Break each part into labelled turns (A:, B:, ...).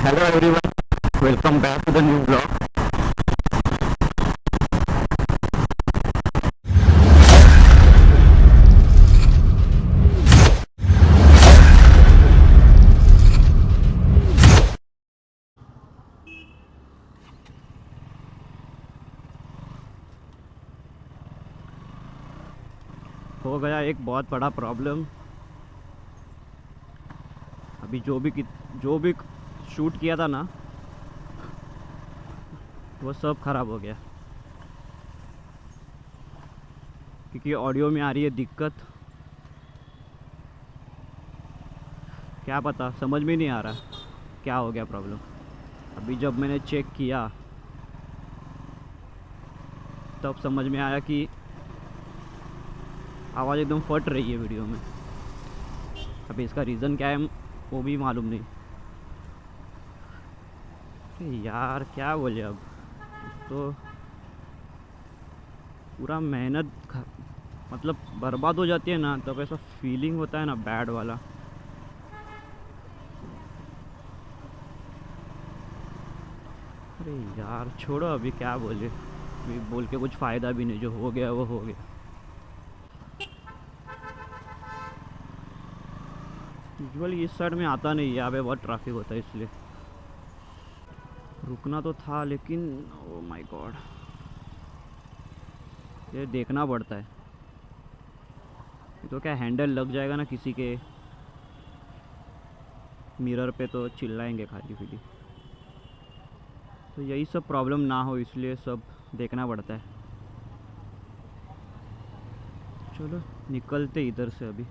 A: Hello everyone, welcome back to the new vlog. हो गया एक बहुत बड़ा प्रॉब्लम। अभी जो भी शूट किया था ना, वो सब ख़राब हो गया क्योंकि ऑडियो में आ रही है दिक्कत। क्या पता, समझ में नहीं आ रहा क्या हो गया प्रॉब्लम। अभी जब मैंने चेक किया तब समझ में आया कि आवाज़ एकदम फट रही है वीडियो में। अभी इसका रीज़न क्या है वो भी मालूम नहीं। अरे यार क्या बोले अब, तो पूरा मतलब बर्बाद हो जाती है ना, तब ऐसा फीलिंग होता है ना बैड वाला। अरे यार छोड़ो, अभी क्या बोले, अभी बोल के कुछ फ़ायदा भी नहीं। जो हो गया वो हो गया। यूजुअली इस साइड में आता नहीं, यहाँ पे बहुत ट्रैफिक होता है इसलिए। रुकना तो था लेकिन ओ माय गॉड, ये देखना पड़ता है। ये तो क्या हैंडल लग जाएगा ना किसी के मिरर पे तो चिल्लाएंगे खाली पीली। तो यही सब प्रॉब्लम ना हो इसलिए सब देखना पड़ता है। चलो निकलते इधर से अभी।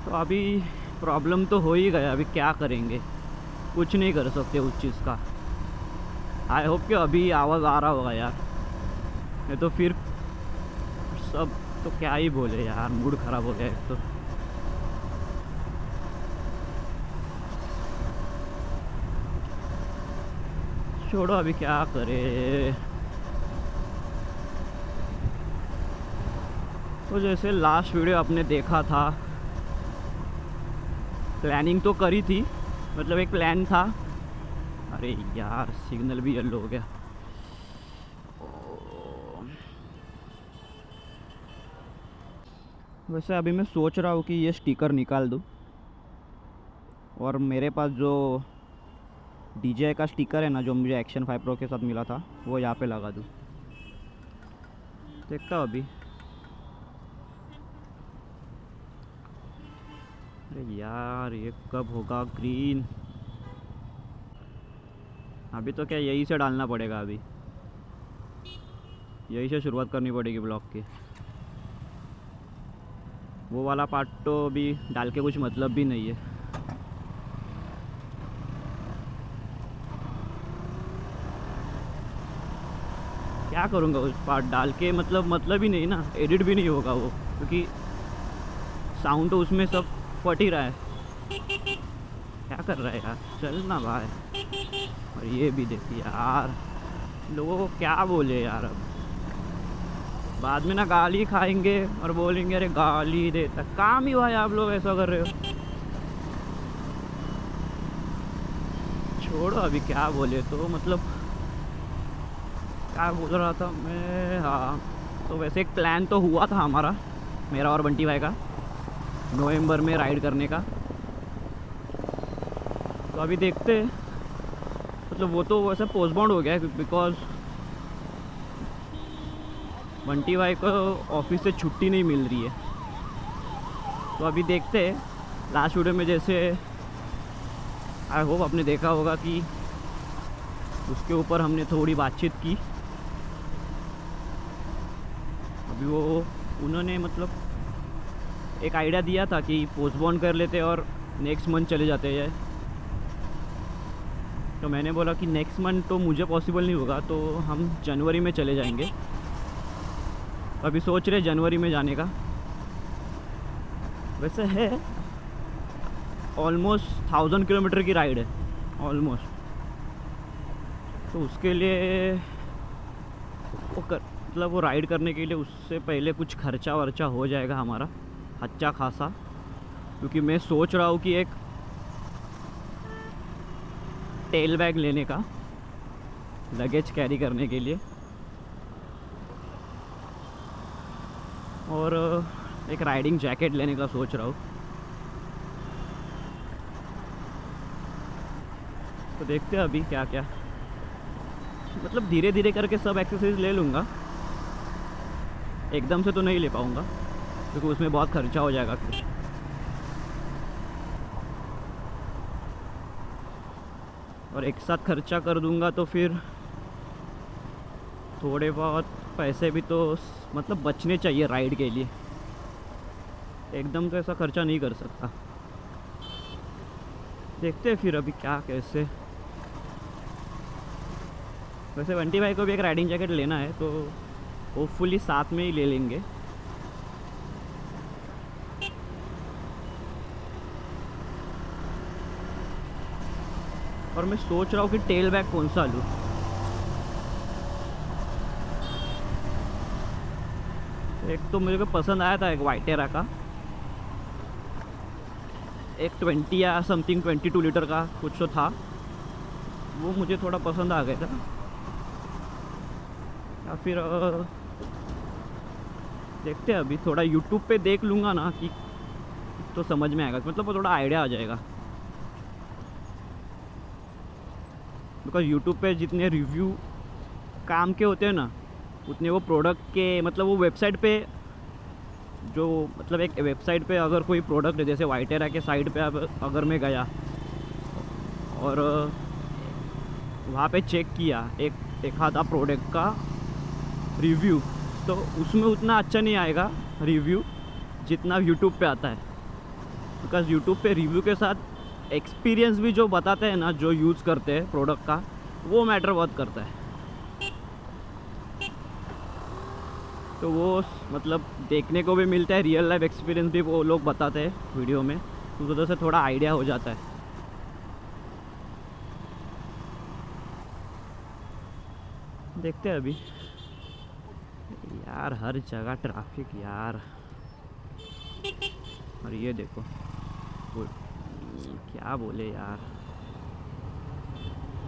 A: तो अभी प्रॉब्लम तो हो ही गया, अभी क्या करेंगे, कुछ नहीं कर सकते उस चीज़ का। आई होप कि अभी आवाज़ आ रहा होगा यार, नहीं तो फिर सब तो क्या ही बोले यार, मूड ख़राब हो गया एक तो। छोड़ो अभी क्या करे। तो जैसे लास्ट वीडियो आपने देखा था, प्लानिंग तो करी थी, मतलब एक प्लान था। अरे यार सिग्नल भी येलो हो गया। वैसे अभी मैं सोच रहा हूँ कि ये स्टिकर निकाल दूँ और मेरे पास जो DJI का स्टिकर है ना, जो मुझे एक्शन 5 प्रो के साथ मिला था, वो यहाँ पे लगा दूँ। देखता हूँ अभी। अरे यार ये कब होगा ग्रीन। अभी तो क्या यही से डालना पड़ेगा, अभी यही से शुरुआत करनी पड़ेगी ब्लॉग की। वो वाला पार्ट तो अभी डाल के कुछ मतलब भी नहीं है। क्या करूँगा उस पार्ट डाल के, मतलब ही नहीं ना, एडिट भी नहीं होगा वो, क्योंकि साउंड तो उसमें सब फट ही रहा है। क्या कर रहा है यार, चल ना भाई। और ये भी देखिए यार, लोगों को क्या बोले यार, अब बाद में ना गाली खाएंगे और बोलेंगे अरे गाली देता काम ही भाई, आप लोग ऐसा कर रहे हो। छोड़ो अभी क्या बोले, तो मतलब क्या बोल रहा था मैं, हाँ। तो वैसे एक प्लान तो हुआ था हमारा, मेरा और बंटी भाई का, नवंबर में राइड करने का। तो अभी देखते हैं, मतलब वो तो वैसे पोस्टपोन्ड हो गया है बिकॉज बंटी भाई को ऑफिस से छुट्टी नहीं मिल रही है। तो अभी देखते हैं। लास्ट वीडियो में जैसे आई होप आपने देखा होगा कि उसके ऊपर हमने थोड़ी बातचीत की। अभी वो उन्होंने मतलब एक आइडिया दिया था कि पोस्टपोन कर लेते और नेक्स्ट मंथ चले जाते हैं। तो मैंने बोला कि नेक्स्ट मंथ तो मुझे पॉसिबल नहीं होगा, तो हम जनवरी में चले जाएंगे। अभी सोच रहे जनवरी में जाने का। वैसे है ऑलमोस्ट 1000 किलोमीटर की राइड है ऑलमोस्ट। तो उसके लिए वो मतलब वो राइड करने के लिए उससे पहले कुछ खर्चा वर्चा हो जाएगा हमारा अच्छा खासा, क्योंकि मैं सोच रहा हूँ कि एक टेल बैग लेने का, लगेज कैरी करने के लिए, और एक राइडिंग जैकेट लेने का सोच रहा हूँ। तो देखते हैं अभी क्या क्या, मतलब धीरे धीरे करके सब एक्सेसरीज ले लूँगा, एकदम से तो नहीं ले पाऊँगा क्योंकि उसमें बहुत खर्चा हो जाएगा फिर। और एक साथ खर्चा कर दूँगा तो फिर थोड़े बहुत पैसे भी तो मतलब बचने चाहिए राइड के लिए, एकदम तो ऐसा खर्चा नहीं कर सकता। देखते हैं फिर अभी क्या कैसे। वैसे बंटी भाई को भी एक राइडिंग जैकेट लेना है, तो होपफुली साथ में ही ले लेंगे। और मैं सोच रहा हूँ कि टेल बैग कौन सा लूँ। एक तो मुझे को पसंद आया था एक वाइटेरा का, एक 20 या समथिंग 22 लीटर का कुछ तो था, वो मुझे थोड़ा पसंद आ गया था। या फिर देखते हैं अभी, थोड़ा यूट्यूब पे देख लूँगा ना कि तो समझ में आएगा, मतलब वो थोड़ा आइडिया आ जाएगा। बिकॉज यूट्यूब पे जितने रिव्यू काम के होते हैं ना, उतने वो प्रोडक्ट के, मतलब वो वेबसाइट पे जो, मतलब एक वेबसाइट पे अगर कोई प्रोडक्ट है, जैसे वाइटेरा के साइट पे अगर मैं गया और वहाँ पे चेक किया एक आधा प्रोडक्ट का रिव्यू, तो उसमें उतना अच्छा नहीं आएगा रिव्यू जितना यूट्यूब पे आता है। बिकॉज यूट्यूब पे रिव्यू के साथ एक्सपीरियंस भी जो बताते हैं ना, जो यूज़ करते हैं प्रोडक्ट का, वो मैटर बहुत करता है। तो वो मतलब देखने को भी मिलता है, रियल लाइफ एक्सपीरियंस भी वो लोग बताते हैं वीडियो में, तो उस वजह से थोड़ा आइडिया हो जाता है। देखते हैं अभी। यार हर जगह ट्रैफिक यार, और ये देखो क्या बोले यार,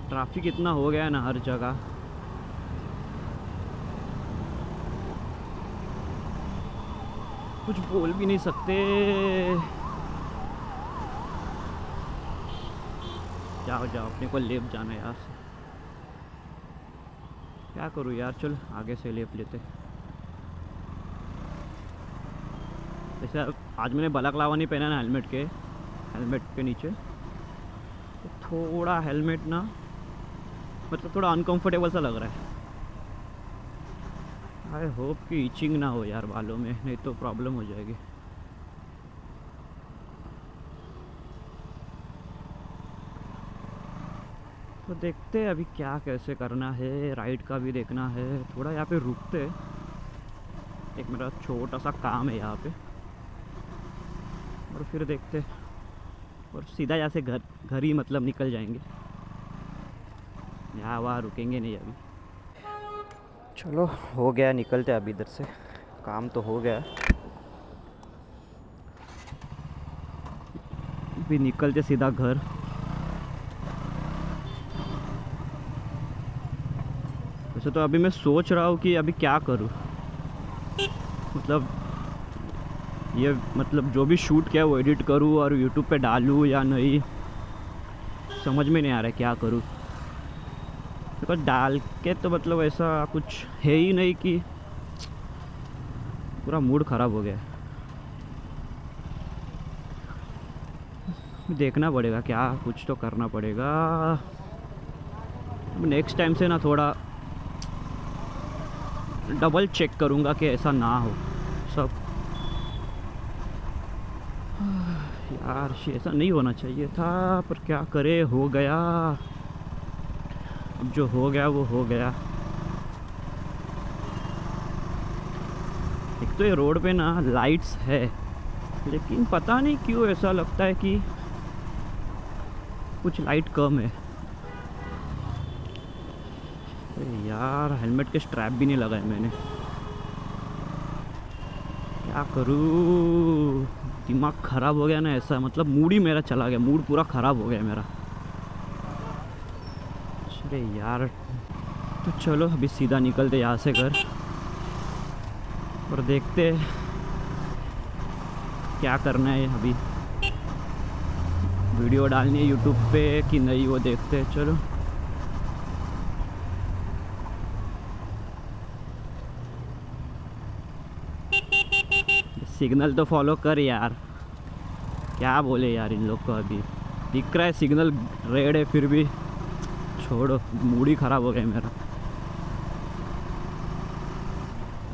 A: ट्रैफिक इतना हो गया है ना हर जगह। कुछ बोल भी नहीं सकते। जाओ जाओ, अपने को लेप जाना है यार। क्या करूँ यार, चल आगे से लेप लेते। जैसे आज मैंने बलाक्लावा नहीं पहना ना हेलमेट के नीचे, तो थोड़ा हेलमेट ना मतलब थोड़ा अनकंफर्टेबल सा लग रहा है। आई होप कि इचिंग ना हो यार बालों में, नहीं तो प्रॉब्लम हो जाएगी। तो देखते हैं अभी क्या कैसे करना है, राइड का भी देखना है। थोड़ा यहाँ पे रुकते, एक मेरा छोटा सा काम है यहाँ पे, और फिर देखते, और सीधा यहाँ से घर ही मतलब निकल जाएंगे, यहाँ वहाँ रुकेंगे नहीं अभी। चलो हो गया, निकलते अभी इधर से, काम तो हो गया। अभी निकलते सीधा घर। वैसे तो अभी मैं सोच रहा हूँ कि अभी क्या करूँ, मतलब ये मतलब जो भी शूट किया वो एडिट करूँ और यूट्यूब पे डालूँ या नहीं, समझ में नहीं आ रहा है क्या करूँ। बिकॉज डाल के तो मतलब ऐसा कुछ है ही नहीं, कि पूरा मूड ख़राब हो गया है। देखना पड़ेगा, क्या कुछ तो करना पड़ेगा। नेक्स्ट टाइम से ना थोड़ा डबल चेक करूँगा कि ऐसा ना हो सब। यार ऐसा नहीं होना चाहिए था, पर क्या करे, हो गया। अब जो हो गया वो हो गया। एक तो ये रोड पे ना लाइट्स है, लेकिन पता नहीं क्यों ऐसा लगता है कि कुछ लाइट कम है। अरे यार यार हेलमेट के स्ट्रैप भी नहीं लगाए मैंने, क्या करूँ। दिमाग ख़राब हो गया ना ऐसा, मतलब मूड ही मेरा चला गया, मूड पूरा ख़राब हो गया मेरा। अरे यार, तो चलो अभी सीधा निकलते यहाँ से घर और देखते क्या करना है। अभी वीडियो डालनी है यूट्यूब पे कि नहीं वो देखते हैं। चलो सिग्नल तो फॉलो कर यार, क्या बोले यार इन लोग को। अभी दिख रहा है सिग्नल रेड है फिर भी छोड़ो, मूड ही ख़राब हो गया मेरा।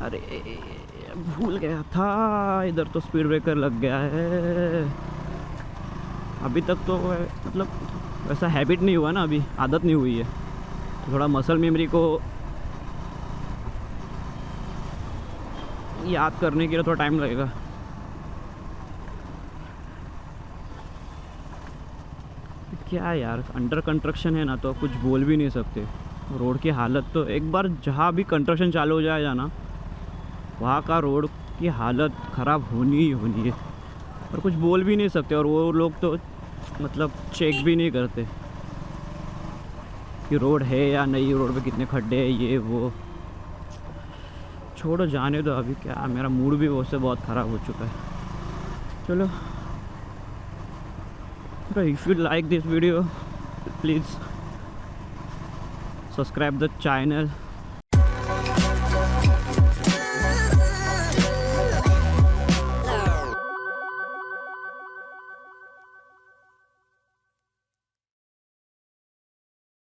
A: अरे भूल गया था, इधर तो स्पीड ब्रेकर लग गया है। अभी तक तो मतलब वैसा हैबिट नहीं हुआ ना, अभी आदत नहीं हुई है, तो थोड़ा मसल मेमोरी को याद करने के लिए थोड़ा टाइम लगेगा। क्या यार, अंडर कंस्ट्रक्शन है ना, तो कुछ बोल भी नहीं सकते। रोड की हालत तो एक बार जहाँ भी कंस्ट्रक्शन चालू हो जाएगा ना, वहाँ का रोड की हालत ख़राब होनी ही होनी है, और कुछ बोल भी नहीं सकते। और वो लोग तो मतलब चेक भी नहीं करते कि रोड है या नहीं, रोड पे कितने खड्डे हैं ये वो। छोड़ो जाने दो, अभी क्या, मेरा मूड भी उससे बहुत ख़राब हो चुका है। चलो, if you like this video, please subscribe the channel